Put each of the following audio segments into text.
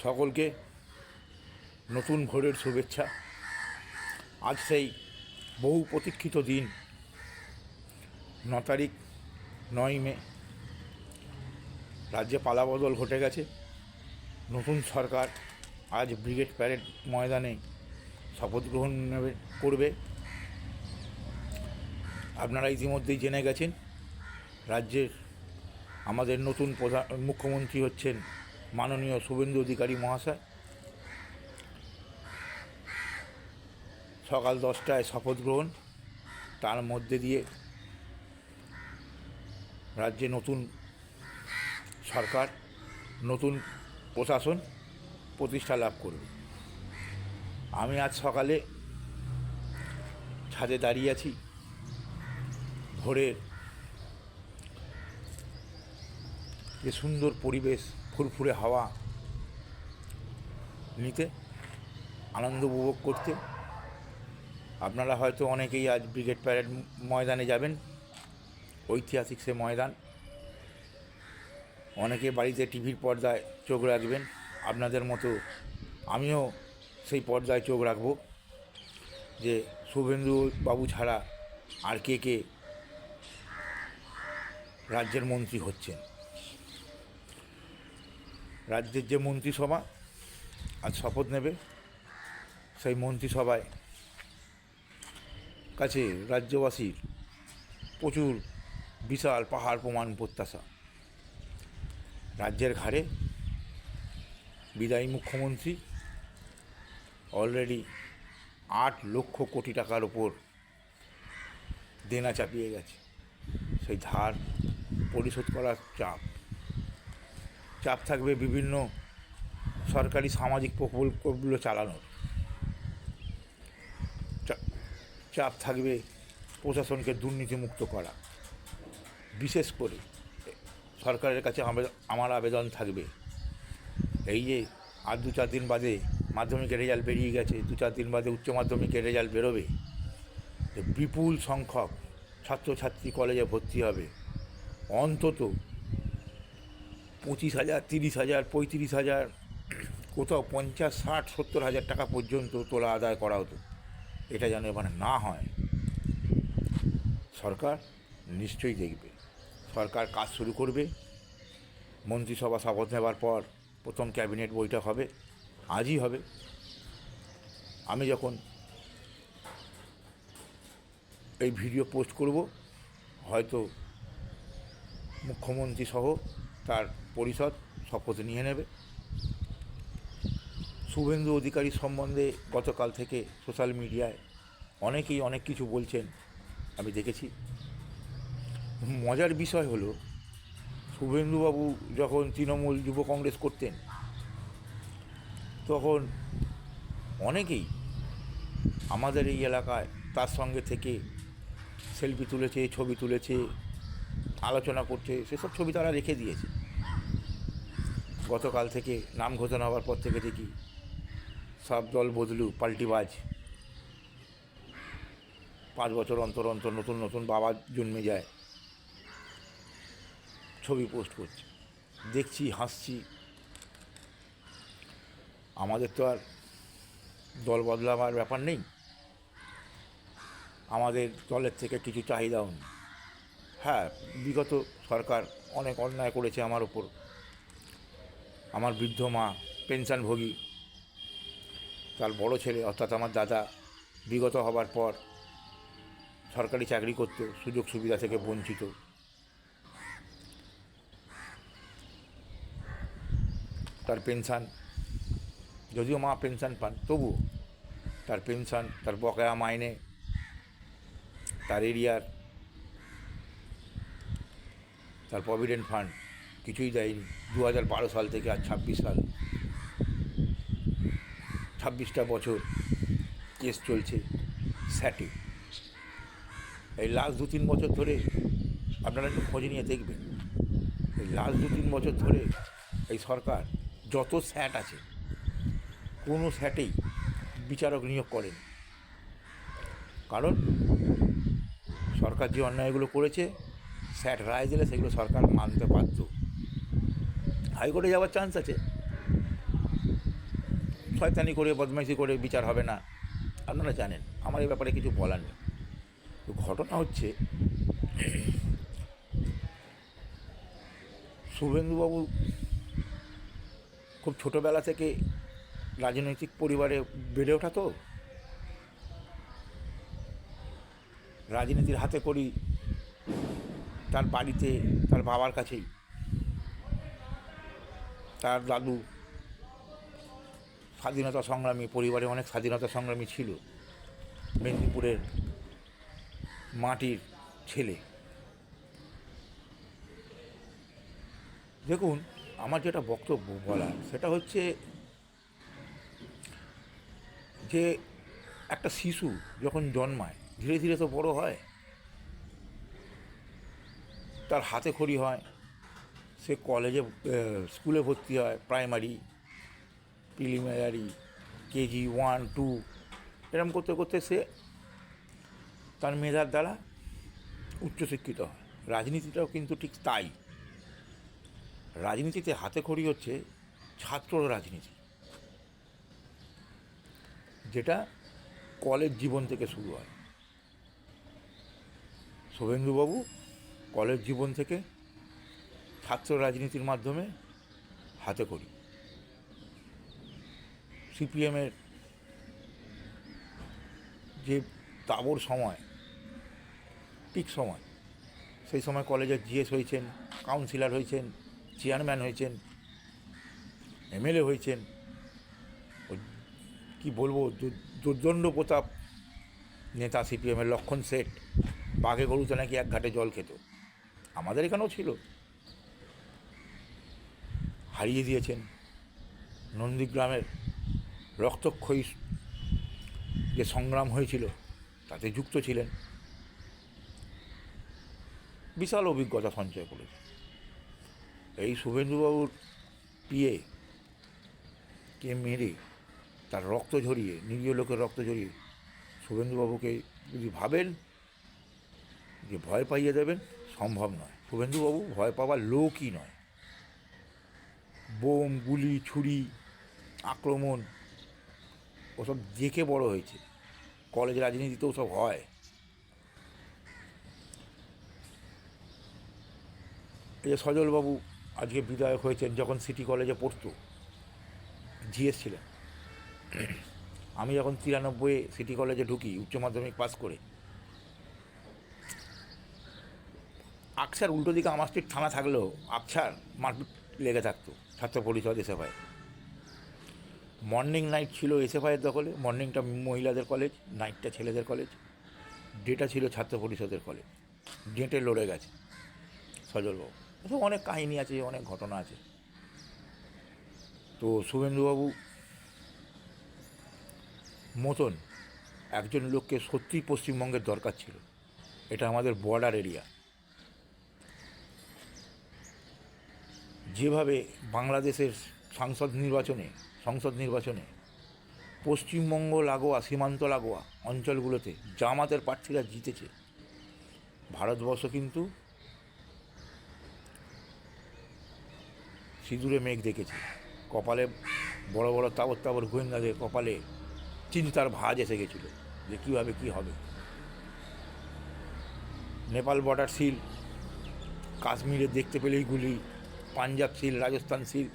সকলকে নতুন ভোরের শুভেচ্ছা। আজ সেই বহু প্রতীক্ষিত দিন 9 তারিখ 9 মে রাজ্যে পালাবদল ঘটে গেছে। নতুন সরকার আজ ব্রিগেড প্যারেড ময়দানে শপথ গ্রহণ করবে। আপনারা ইতিমধ্যেই জেনে গেছেন রাজ্যের আমাদের নতুন মুখ্যমন্ত্রী হচ্ছেন মাননীয় শুভেন্দু অধিকারী মহাশয়। সকাল 10টায় শপথ গ্রহণ, তার মধ্যে দিয়ে রাজ্যে নতুন সরকার, নতুন প্রশাসন প্রতিষ্ঠা লাভ করবে। আমি আজ সকালে ছাদে দাঁড়িয়ে আছি, ভোরের যে সুন্দর পরিবেশ, ফুরফুরে হাওয়া নিতে, আনন্দ উপভোগ করতে। আপনারা হয়তো অনেকেই আজ ব্রিগেড প্যারেড ময়দানে যাবেন, ঐতিহাসিক সে ময়দান। অনেকে বাড়িতে টিভির পর্দায় চোখ রাখবেন, আপনাদের মতো আমিও সেই পর্দায় চোখ রাখব যে শুভেন্দু বাবু ছাড়া আর কে কে রাজ্যের মন্ত্রী হচ্ছেন। রাজ্যের যে মন্ত্রিসভা আজ শপথ নেবে, সেই মন্ত্রিসভায় কাছে রাজ্যবাসীর প্রচুর বিশাল পাহাড় প্রমাণ প্রত্যাশা। রাজ্যের ঘাড়ে বিদায়ী মুখ্যমন্ত্রী অলরেডি 8 লক্ষ কোটি টাকার ওপর দেনা চাপিয়ে গেছে। সেই ধার পরিশোধ করার চাপ থাকবে বিভিন্ন সরকারি সামাজিক প্রকল্পগুলো চালানোর, চাপ থাকবে প্রশাসনকে দুর্নীতিমুক্ত করা। বিশেষ করে সরকারের কাছে আমার আবেদন থাকবে, এই যে আর 2-4 দিন বাদে মাধ্যমিকের রেজাল্ট বেরিয়ে গেছে, 2-4 দিন বাদে উচ্চ মাধ্যমিকের রেজাল্ট বেরোবে, বিপুল সংখ্যক ছাত্রছাত্রী কলেজে ভর্তি হবে। অন্তত 25,000, 30,000, 35,000, কোথাও 50, 60, 70 হাজার টাকা পর্যন্ত তোলা আদায় করা হতো। এটা যেন এখানে না হয়, সরকার নিশ্চয়ই দেখবে। সরকার কাজ শুরু করবে। মন্ত্রিসভা শপথ নেবার পর প্রথম ক্যাবিনেট বৈঠক হবে, আজই হবে। আমি যখন এই ভিডিও পোস্ট করব, হয়তো মুখ্যমন্ত্রী সহ তার পরিষদ শপথ নিয়ে নেবে। শুভেন্দু অধিকারী সম্বন্ধে গতকাল থেকে সোশ্যাল মিডিয়ায় অনেকেই অনেক কিছু বলছেন, আমি দেখেছি। মজার বিষয় হলো, শুভেন্দুবাবু যখন তৃণমূল যুব কংগ্রেস করতেন, তখন অনেকেই আমাদের এই এলাকায় তার সঙ্গে থেকে সেলফি তুলেছে, ছবি তুলেছে, আলোচনা করছে। সেসব ছবি তারা রেখে দিয়েছে। গতকাল থেকে নাম ঘোষণা হওয়ার পর থেকে দেখি সব দল বদলু, পাল্টিবাজ। 5 বছর অন্তর অন্তর নতুন নতুন বাবা জন্মে যায়, ছবি পোস্ট করছে, দেখছি, হাসছি। আমাদের তো আর দল বদলাবার ব্যাপার নেই, আমাদের দলের থেকে কিছু চাহিদাও নেই। হ্যাঁ, বিগত সরকার অনেক অন্যায় করেছে আমার ওপর। আমার বৃদ্ধ মা পেনশনভোগী, তার বড় ছেলে অর্থাৎ আমার দাদা বিগত হবার পর সরকারি চাকরি করত, সুযোগ সুবিধা থেকে বঞ্চিত। তার পেনশন, যদিও মা পেনশন পান, তবুও তার পেনশন, তার বকেয়া মাইনে, তার এরিয়ার, তার প্রভিডেন্ট ফান্ড কিছুই দেয়নি 2012 সাল থেকে আজ 26 সাল। 26টা বছর কেস চলছে স্যাটে। এই লাস্ট 2-3 বছর ধরে আপনারা একটু খোঁজ নিয়ে দেখবেন, এই লাস্ট 2-3 বছর ধরে এই সরকার যত স্যাট আছে, কোনো স্যাটেই বিচারক নিয়োগ করেন। কারণ সরকার যে অন্যায়গুলো করেছে, স্যাট রায় দিলে সেগুলো সরকার মানতে বাধ্য। হাইকোর্টে যাওয়ার চান্স আছে, শয়তানি করে বদমাইশি করে বিচার হবে না, আপনারা জানেন, আমার এই ব্যাপারে কিছু বলার নেই। তো ঘটনা হচ্ছে, শুভেন্দুবাবু খুব ছোটোবেলা থেকে রাজনৈতিক পরিবারে বেড়ে ওঠা, তো রাজনীতির হাতে করি তার বাড়িতে, তার বাবার কাছেই। তার দাদু স্বাধীনতা সংগ্রামী, পরিবারে অনেক স্বাধীনতা সংগ্রামী ছিল, মেদিনীপুরের মাটির ছেলে। দেখুন, আমার যেটা বক্তব্য বলার সেটা হচ্ছে যে একটা শিশু যখন জন্মায় ধীরে ধীরে তো বড় হয়, তার হাতে খড়ি হয়, সে কলেজে স্কুলে ভর্তি হয়, প্রাইমারি, প্রিলিমিনারি, কেজি 1, 2, এরম করতে করতে সে তার মেধার দ্বারা উচ্চশিক্ষিত হয়। রাজনীতিটাও কিন্তু ঠিক তাই। রাজনীতিতে হাতে খড়ি হচ্ছে ছাত্র রাজনীতি, যেটা কলেজ জীবন থেকে শুরু হয়। শুভেন্দুবাবু কলেজ জীবন থেকে ছাত্র রাজনীতির মাধ্যমে হাতে খড়ি। সিপিএমের যে তাবড় সময়, পিক সময়, সেই সময় কলেজের জিএস হয়েছেন, কাউন্সিলর হয়েছেন, চেয়ারম্যান হয়েছেন, এমএলএ হয়েছেন। কি বলবো, দুর্দণ্ড প্রতাপ নেতা সিপিএমের লক্ষণ শেঠ বাঘে গরুতে নাকি এক ঘাটে জল খেত, আমাদের এখানেও ছিল। হারিয়ে দিয়েছেন। নন্দীগ্রামের রক্তক্ষয়ী যে সংগ্রাম হয়েছিল তাতে যুক্ত ছিলেন, বিশাল অভিজ্ঞতা সঞ্চয় করেছে। এই শুভেন্দুবাবুর পিএ কে মেরে, তার রক্ত ঝরিয়ে, নিরীহ লোকের রক্ত ঝরিয়ে শুভেন্দুবাবুকে যদি ভাবেন যে ভয় পাইয়ে দেবেন, সম্ভব নয়। শুভেন্দুবাবু ভয় পাওয়ার লোকই নয়। বোম, গুলি, ছুরি, আক্রমণ ওসব দেখে বড় হয়েছে। কলেজ রাজনীতিতেও সব হয়। এই যে সজলবাবু আজকে বিধায়ক হয়েছেন, যখন সিটি কলেজে পড়তো জিএস ছিলেন। আমি যখন 93 সিটি কলেজে ঢুকি উচ্চ মাধ্যমিক পাস করে, আকছার উল্টো দিকে আমার স্ট্রিট থানা থাকলেও আকছার মারপিট লেগে থাকতো ছাত্র পরিষদ এসএফআই। মর্নিং নাইট ছিল এসএফআইয়ের দখলে, মর্নিংটা মহিলাদের কলেজ, নাইটটা ছেলেদের কলেজ, ডেটা ছিল ছাত্র পরিষদের কলেজ। ডেটে লড়ে গেছে সজলবাবু। এসব অনেক কাহিনী আছে, অনেক ঘটনা আছে। তো শুভেন্দুবাবু মতন একজন লোককে সত্যিই পশ্চিমবঙ্গের দরকার ছিল। এটা আমাদের বর্ডার এরিয়া। যেভাবে বাংলাদেশের সংসদ নির্বাচনে পশ্চিমবঙ্গ লাগোয়া, সীমান্ত লাগোয়া অঞ্চলগুলোতে জামাতের প্রার্থীরা জিতেছে, ভারতবর্ষ কিন্তু সিঁদুরে মেঘ দেখেছে। কপালে বড় বড় তাবর তাবর গোয়েন্দাদের কপালে চিন্তার ভাঁজ এসে গেছিল যে কীভাবে কী হবে। নেপাল বর্ডার সিল, কাশ্মীরে দেখতে পেলেই গুলি, পাঞ্জাব সিল, রাজস্থান সিল,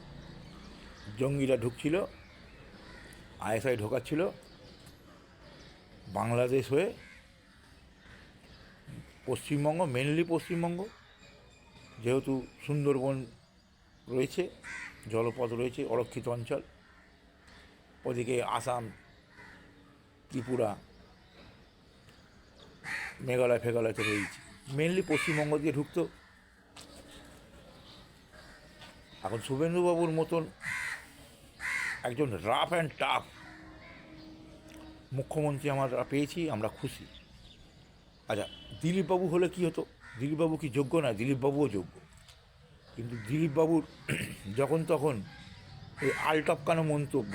জঙ্গিরা ঢুকছিল, আইএসআই ঢোকাচ্ছিল বাংলাদেশ হয়ে পশ্চিমবঙ্গ, মেনলি পশ্চিমবঙ্গ, যেহেতু সুন্দরবন রয়েছে, জলপথ রয়েছে, অরক্ষিত অঞ্চল, ওদিকে আসাম, ত্রিপুরা, মেঘালয় ফেঘালয় তো রয়েছে, মেনলি পশ্চিমবঙ্গ দিয়ে ঢুকতো। এখন শুভেন্দুবাবুর মতন একজন রাফ অ্যান্ড টাফ মুখ্যমন্ত্রী আমরা পেয়েছি, আমরা খুশি। আচ্ছা, দিলীপবাবু হলে কি হতো? দিলীপবাবু কি যোগ্য না? দিলীপবাবুও যোগ্য, কিন্তু দিলীপবাবুর যখন তখন ওই আলটপকানো মন্তব্য,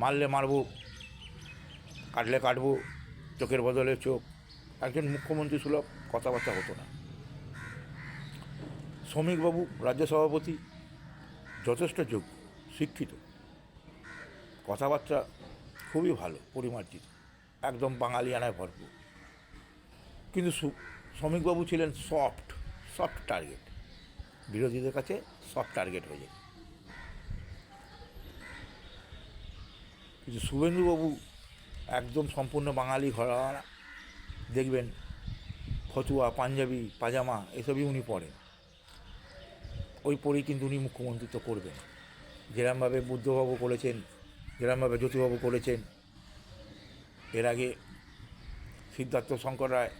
মারলে মারবো, কাটলে কাটবো, চোখের বদলে চোখ, একজন মুখ্যমন্ত্রী সুলভ কথাবার্তা হতো না। শ্রমিকবাবু রাজ্য সভাপতি, যথেষ্ট যোগ্য, শিক্ষিত, কথাবার্তা খুবই ভালো, পরিমার্জিত, একদম বাঙালিয়ানায় ভরপুর। কিন্তু শ্রমিকবাবু ছিলেন সফট টার্গেট, বিরোধীদের কাছে সফট টার্গেট হয়ে যায়। কিন্তু শুভেন্দুবাবু একদম সম্পূর্ণ বাঙালি ঘরানা, দেখবেন ফতুয়া, পাঞ্জাবি, পাজামা এসবই উনি পরেন। ওই পরেই কিন্তু উনি মুখ্যমন্ত্রিত্ব করবেন, যেরমভাবে বুদ্ধবাবু করেছেন, যেরমভাবে জ্যোতিবাবু করেছেন, এর আগে সিদ্ধার্থ শঙ্কর রায়,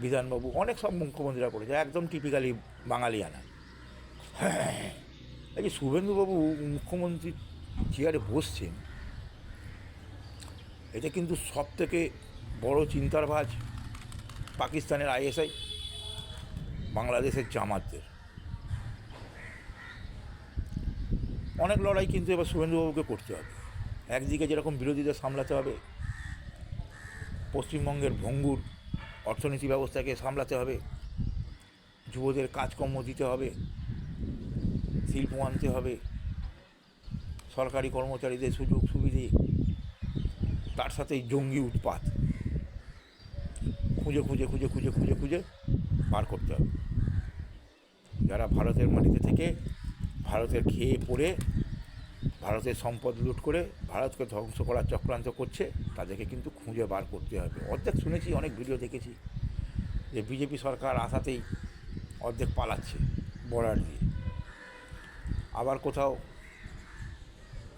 বিধানবাবু, অনেক সব মুখ্যমন্ত্রীরা করেছে, একদম টিপিক্যালি বাঙালিয়ানা। এই যে শুভেন্দুবাবু মুখ্যমন্ত্রী চেয়ারে বসছেন, এটা কিন্তু সব থেকে বড় চিন্তার ভাঁজ পাকিস্তানের আইএসআই, বাংলাদেশের জামাতদের। অনেক লড়াই কিন্তু এবার শুভেন্দুবাবুকে করতে হবে। একদিকে যেরকম বিরোধীদের সামলাতে হবে, পশ্চিমবঙ্গের ভঙ্গুর অর্থনীতি ব্যবস্থাকে সামলাতে হবে, যুবদের কাজকর্ম দিতে হবে, শিল্প আনতে হবে, সরকারি কর্মচারীদের সুযোগ সুবিধে, তার সাথে জঙ্গি উৎপাত খুঁজে খুঁজে খুঁজে খুঁজে খুঁজে খুঁজে বার করতে হবে। যারা ভারতের মাটিতে থেকে ভারতের খেয়ে পড়ে ভারতের সম্পদ লুট করে ভারতকে ধ্বংস করার চক্রান্ত করছে, তাদেরকে কিন্তু খুঁজে বার করতে হবে। অর্ধেক শুনেছি, অনেক ভিডিও দেখেছি যে বিজেপি সরকার আসাতেই অর্ধেক পালাচ্ছে বর্ডার দিয়ে। আবার কোথাও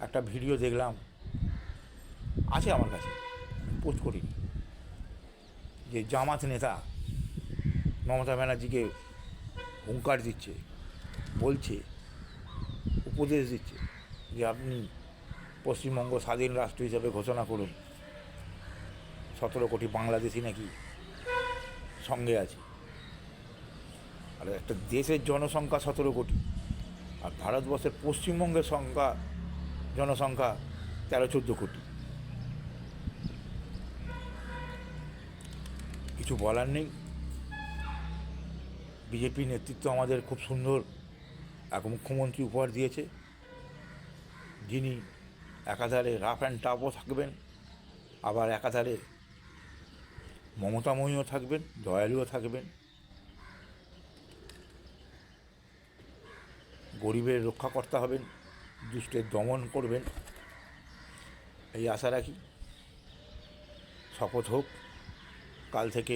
একটা ভিডিও দেখলাম, আছে আমার কাছে, পোস্ট করিনি, যে জামাত নেতা মমতা ব্যানার্জিকে হুঙ্কার দিচ্ছে, বলছে, উপদেশ দিচ্ছে যে আপনি পশ্চিমবঙ্গ স্বাধীন রাষ্ট্র হিসাবে ঘোষণা করুন, 17 কোটি বাংলাদেশি নাকি সঙ্গে আছে। আর একটা দেশের জনসংখ্যা 17 কোটি, আর ভারতবর্ষের পশ্চিমবঙ্গের জনসংখ্যা 13-14 কোটি। কিছু বলার নেই। বিজেপি নেতৃত্ব আমাদের খুব সুন্দর এক মুখ্যমন্ত্রী উপহার দিয়েছে, যিনি একাধারে রাফ অ্যান্ড টাফও থাকবেন, আবার একাধারে মমতাময়ীও থাকবেন, দয়ালুও থাকবেন, গরিবের রক্ষাকর্তা হবেন, দুষ্টের দমন করবেন, এই আশা রাখি। শপথ হোক, কাল থেকে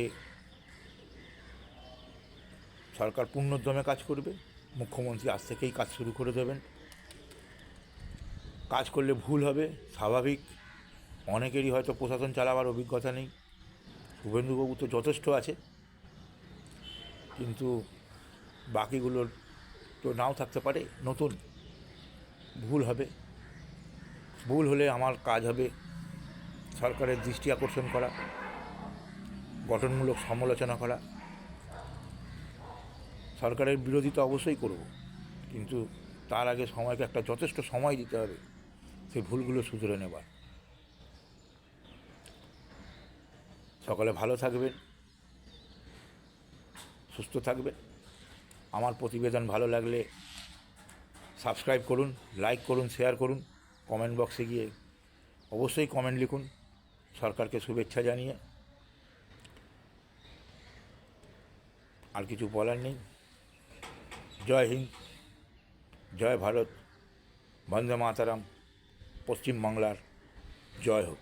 সরকার পূর্ণোদ্যমে কাজ করবে, মুখ্যমন্ত্রী আজ থেকেই কাজ শুরু করে দেবেন। কাজ করলে ভুল হবে, স্বাভাবিক, অনেকেরই হয়তো প্রশাসন চালাবার অভিজ্ঞতা নেই, শুভেন্দুবাবু তো যথেষ্ট আছে, কিন্তু বাকিগুলোর তো নাও থাকতে পারে, নতুন, ভুল হবে। ভুল হলে আমার কাজ হবে সরকারের দৃষ্টি আকর্ষণ করা, গঠনমূলক সমালোচনা করা। সরকারের বিরোধিতা অবশ্যই করব, কিন্তু তার আগে সময়কে একটা যথেষ্ট সময় দিতে হবে সেই ভুলগুলো শুধরে নেবার। সকলে ভালো থাকবেন, সুস্থ থাকবেন। আমার প্রতিবেদন ভালো লাগলে সাবস্ক্রাইব করুন, লাইক করুন, শেয়ার করুন, কমেন্ট বক্সে গিয়ে অবশ্যই কমেন্ট লিখুন সরকারকে শুভেচ্ছা জানিয়ে। আর কিছু বলার নেই। জয় হিন্দ, জয় ভারত, বন্দে মাতারাম, পশ্চিমবাংলার জয় হোক।